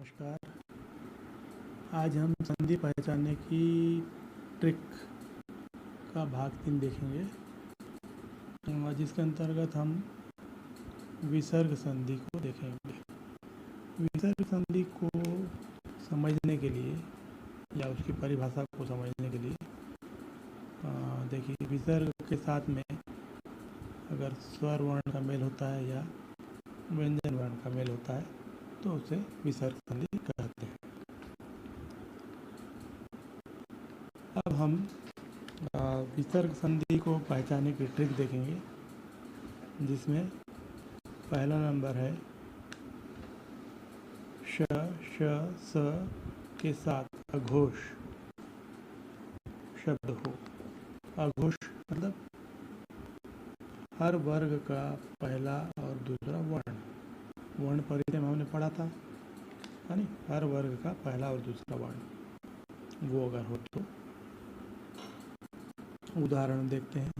नमस्कार। आज हम संधि पहचानने की ट्रिक का भाग 3 देखेंगे, जिसके अंतर्गत हम विसर्ग संधि को देखेंगे। विसर्ग संधि को समझने के लिए या उसकी परिभाषा को समझने के लिए देखिए, विसर्ग के साथ में अगर स्वर वर्ण का मेल होता है या व्यंजन वर्ण का मेल होता है तो उसे विसर्ग संधि कहते हैं। अब हम विसर्ग संधि को पहचानने की ट्रिक देखेंगे, जिसमें पहला नंबर है श, श, स के साथ अघोष शब्द हो। अघोष मतलब हर वर्ग का पहला और दूसरा वर्ण परिचय में हमने पढ़ा था, यानी हर वर्ग का पहला और दूसरा वर्ण वो अगर हो तो। उदाहरण देखते हैं।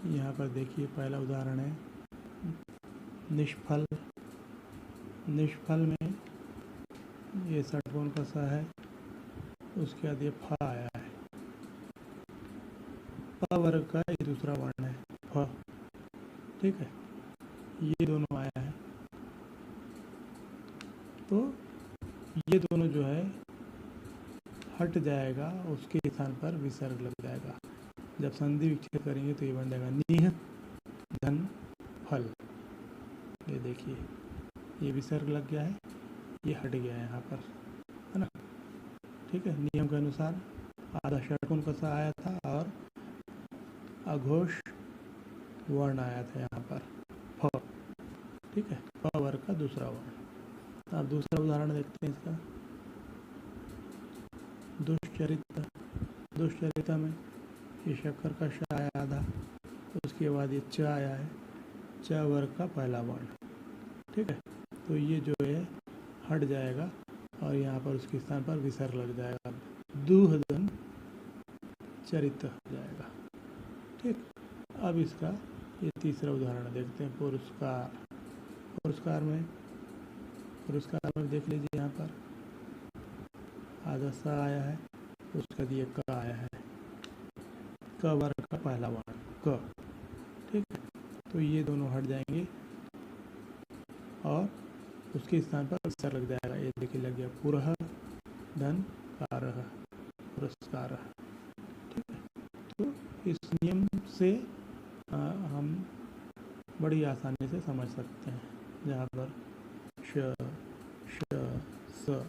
यहाँ पर देखिए, पहला उदाहरण है निष्फल। निष्फल में ये षट्कोण का सा है, उसके बाद ये फ आया है। प वर्ग का ये दूसरा वर्ण है फ, ठीक है। ये दोनों आया है, तो ये दोनों जो है हट जाएगा, उसके स्थान पर विसर्ग लग जाएगा। जब संधि विच्छेद करेंगे तो ये बन जाएगा निह धन फल। ये देखिए, ये विसर्ग लग गया है, ये हट गया है यहाँ पर, है ना। ठीक है, नियम के अनुसार आधा षट्कोण का सा आया था और अघोष वर्ण आया था यहाँ पर फ, ठीक है। फ वर्ग का दूसरा वर्ण। अब दूसरा उदाहरण देखते हैं इसका। दुष्चरित्र। दुष्चरित्र में ये शक्कर का श आया आधा, उसके बाद ये च आया है, च वर्ग का पहला वर्ण, ठीक है। तो ये जो है हट जाएगा और यहाँ पर उसके स्थान पर विसर्ग लग जाएगा, दुहदन चरित्र हो जाएगा, ठीक। अब इसका ये तीसरा उदाहरण देखते हैं, पुरस्कार। पुरस्कार में देख लीजिए, यहाँ पर आधा सा आया है, उसका दिए क आया है, क वर्ग का पहला वर्ण क, ठीक है। तो ये दोनों हट जाएंगे और उसके स्थान पर विसर्ग लग जाएगा। ये देखिए लग गया पुरः धन कारः, पुरस्कार, ठीक है। तो इस नियम से हम बड़ी आसानी से समझ सकते हैं, जहाँ पर श, श, स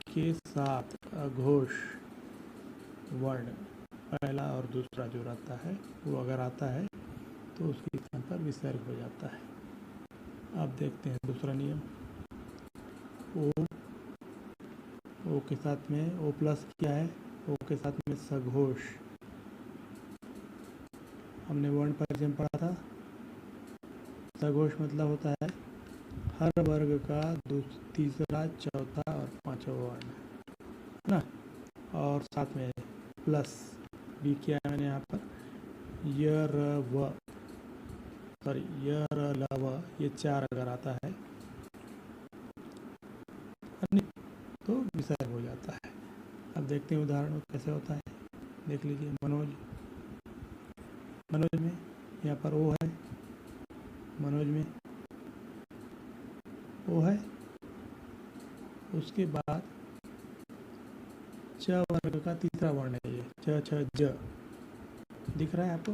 के साथ अघोष वर्ण पहला और दूसरा जो रहता है वो अगर आता है तो उसके स्थान पर विसर्ग हो जाता है। अब देखते हैं दूसरा नियम। ओ के साथ में ओ प्लस क्या है, ओ के साथ में सघोष। हमने वर्ण परिचय में पढ़ा था, सघोष मतलब होता है हर वर्ग का तीसरा, चौथा और पांचवा वर्ण, है ना। और साथ में प्लस बी किया है मैंने यहाँ पर, य र व, सॉरी य र ल व, ये चार अगर आता है तो विसर्ग हो जाता है। अब देखते हैं उदाहरण कैसे होता है, देख लीजिए। मनोज में यहाँ पर ओ है, मनोज में ओ है, उसके बाद च वर्ग का तीसरा वर्ण है, ये च छ ज दिख रहा है आपको,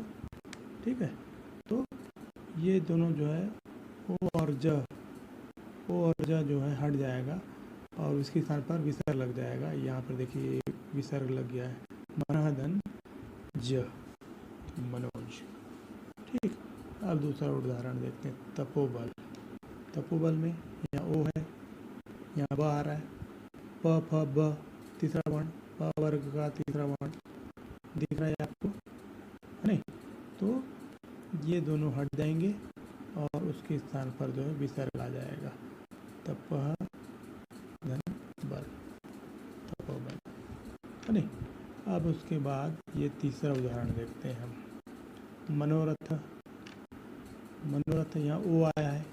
ठीक है। तो ये दोनों जो है ओ और ज जो है हट जाएगा और उसके स्थान पर विसर्ग लग जाएगा। यहाँ पर देखिए विसर्ग लग गया है, मनहदन ज, मनोज, ठीक। अब दूसरा उदाहरण देखते हैं, तपोबल। तपोबल में यहाँ ओ है, यहाँ ब आ रहा है, प फ ब तीसरा वर्ण, प वर्ग का तीसरा वर्ण दिख रहा है आपको, है नहीं। तो ये दोनों हट जाएंगे और उसके स्थान पर जो है विसर्ग आ जाएगा, तपह धन बल, तपोबल, है नहीं। अब उसके बाद ये तीसरा उदाहरण देखते हैं हम। मनोरथ। मनोरथ यहाँ ओ आया है,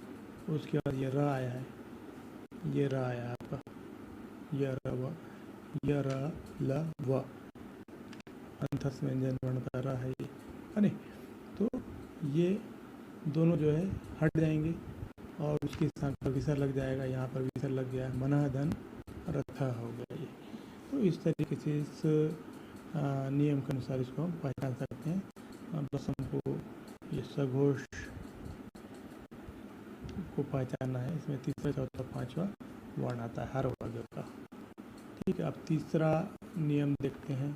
उसके बाद ये र आया है, ये र आया आपका, य र व, य र ल व, अंतस व्यंजन वर्ण का र है ये, है नहीं। तो ये दोनों जो है हट जाएंगे और उसके स्थान पर विसर्ग लग जाएगा। यहाँ पर विसर्ग लग गया, मनः धन रथ हो गया ये। तो इस तरीके से इस नियम के अनुसार इसको हम पहचान सकते हैं। बस हमको ये सघोष को पहचानना है। इसमें तीसरा, चौथा, पांचवा वर्ण आता है हर वर्ग का। ठीक है, अब तीसरा नियम देखते हैं,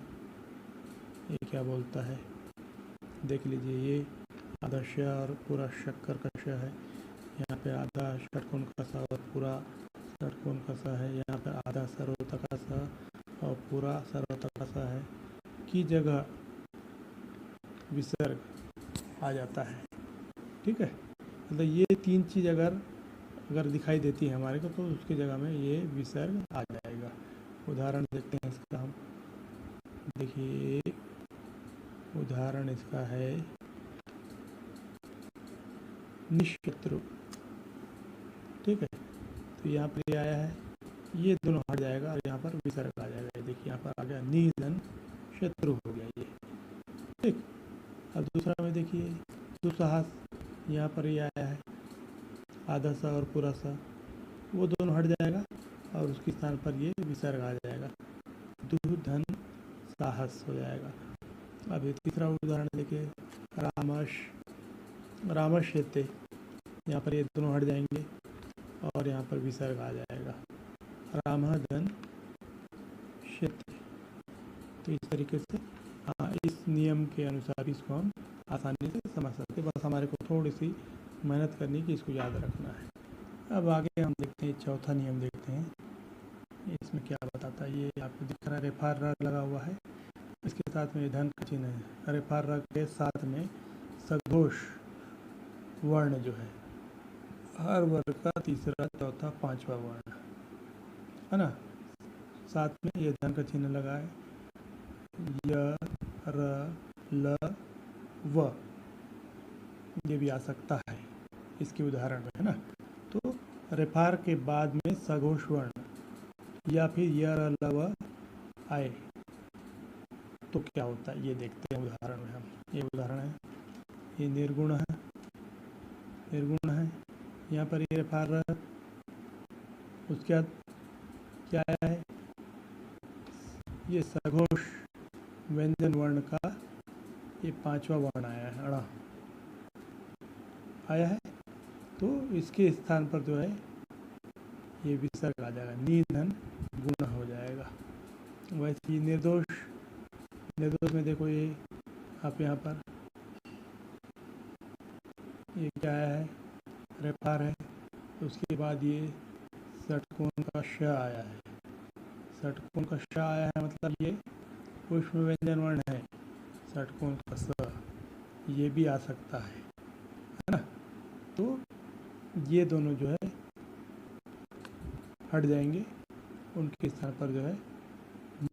ये क्या बोलता है, देख लीजिए। ये आधा श और पूरा शक्कर का श है, यहाँ पे आधा षटकोण का स और पूरा षटकोण का स है, यहाँ पे आधा सर्वोत्तर का स और पूरा सर्वोत्तर का स है की जगह विसर्ग आ जाता है। ठीक है, मतलब ये तीन चीज़ अगर दिखाई देती है हमारे को तो उसकी जगह में ये विसर्ग आ जाएगा। उदाहरण देखते हैं इसका हम, देखिए उदाहरण इसका है निशत्रु। ठीक है, तो यहाँ पर ये आया है, ये दोनों हट जाएगा और यहाँ पर विसर्ग आ जाएगा। ये देखिए यहाँ पर आ गया निधन शत्रु हो गया ये। ठीक, अब दूसरा में देखिए दुस्साहस, यहाँ पर ये आया है आधा सा और पूरा सा, वो दोनों हट जाएगा और उसके स्थान पर ये विसर्ग आ जाएगा, दुधन साहस हो जाएगा। अब ये तीसरा उदाहरण देखिए रामश्यते, यहाँ पर ये दोनों हट जाएंगे और यहाँ पर विसर्ग आ जाएगा, रामधन शेते। तो इस तरीके से इस नियम के अनुसार इसको हम आसानी से समझ सकते हैं। बस हमारे को थोड़ी सी मेहनत करनी कि इसको याद रखना है। अब आगे हम देखते हैं चौथा नियम देखते हैं, इसमें क्या बताता है। ये आपको दिख रहा है रेफार रग लगा हुआ है, इसके साथ में धन का चिन्ह है। रेफार रग के साथ में सघोष वर्ण जो है हर वर्ग का तीसरा, चौथा, पांचवा वर्ण है ना, साथ में ये धन का चिन्ह लगा है, य र ल व, ये भी आ सकता है इसके उदाहरण में, है ना। तो रेफार के बाद में सघोष वर्ण या फिर य र ल व आए तो क्या होता है ये देखते हैं उदाहरण में हम। ये उदाहरण है, ये निर्गुण है, निर्गुण है, यहाँ पर ये रेफार, उसके बाद क्या आया है, ये सघोष व्यंजन वर्ण का ये पांचवा वर्ण आया है, अड़ा आया है। तो इसके स्थान पर जो है ये विसर्ग आ जाएगा, निधन गुण हो जाएगा। वैसे ही निर्दोष, निर्दोष में देखो ये आप यहाँ पर ये क्या आया है, रेफार है, उसके बाद ये षटकोण का श आया है, षटकोण का श आया है, मतलब ये पुष्प व्यंजन वर्ण है। षटकोण का स ये भी आ सकता है ना। तो ये दोनों जो है हट जाएंगे, उनके स्थान पर जो है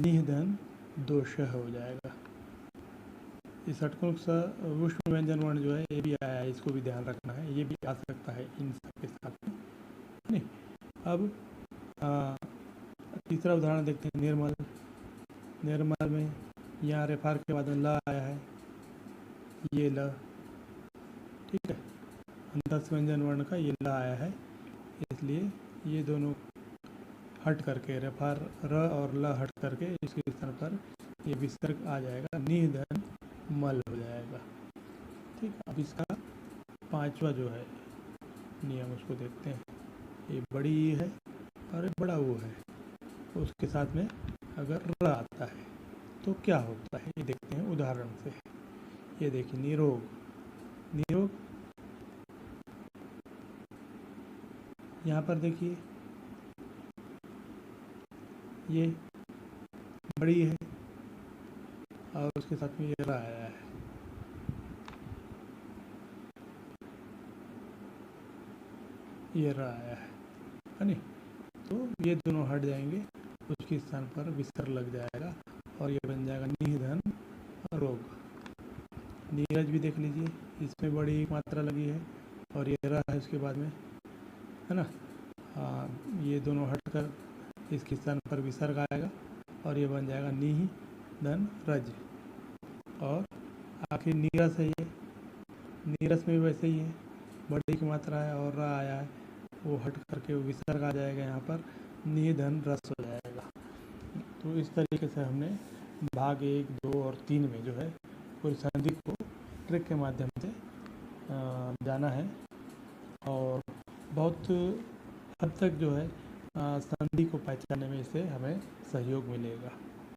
निधन दोष हो जाएगा। ये षटकोण सा पुष्प व्यंजन वर्ण जो है ये भी आया है, इसको भी ध्यान रखना है, ये भी आ सकता है इन सब के साथ में, नहीं। अब तीसरा उदाहरण देखते हैं, निर्मल। निर्मल में यहाँ रेफार के बाद ल आया है, ये ल, ठीक है, अंतस व्यंजन वर्ण का ये ल आया है, इसलिए ये दोनों हट करके रेफार र और ल हट करके इसके स्थान पर ये विसर्ग आ जाएगा, निधन मल हो जाएगा। ठीक, अब इसका पांचवा जो है नियम उसको देखते हैं। ये बड़ी ई है और बड़ा वो है, उसके साथ में अगर र आता है तो क्या होता है ये देखते हैं उदाहरण से। ये देखिए निरोग, निरोग यहाँ पर देखिए ये बड़ी है और उसके साथ में ये र आया है, ये र आया है नहीं। तो ये दोनों हट जाएंगे, उसके स्थान पर विसर्ग लग जाएगा और ये बन जाएगा निधन रोग। नीरज भी देख लीजिए, इसमें बड़ी मात्रा लगी है और ये रहा है उसके बाद में, है ना। ये दोनों हटकर इसके स्थान पर विसर्ग आएगा और ये बन जाएगा नी धन रज। और आखिर नीरस है, ये नीरस में भी वैसे ही है, बड़ी की मात्रा है और रा आया है, वो हट करके विसर्ग आ जाएगा, यहाँ पर नी धन रस हो जाएगा। तो इस तरीके से हमने भाग 1, 2 और 3 में जो है पूरी संधि को ट्रिक के माध्यम से जाना है और बहुत हद तक जो है संधि को पहचानने में इससे हमें सहयोग मिलेगा।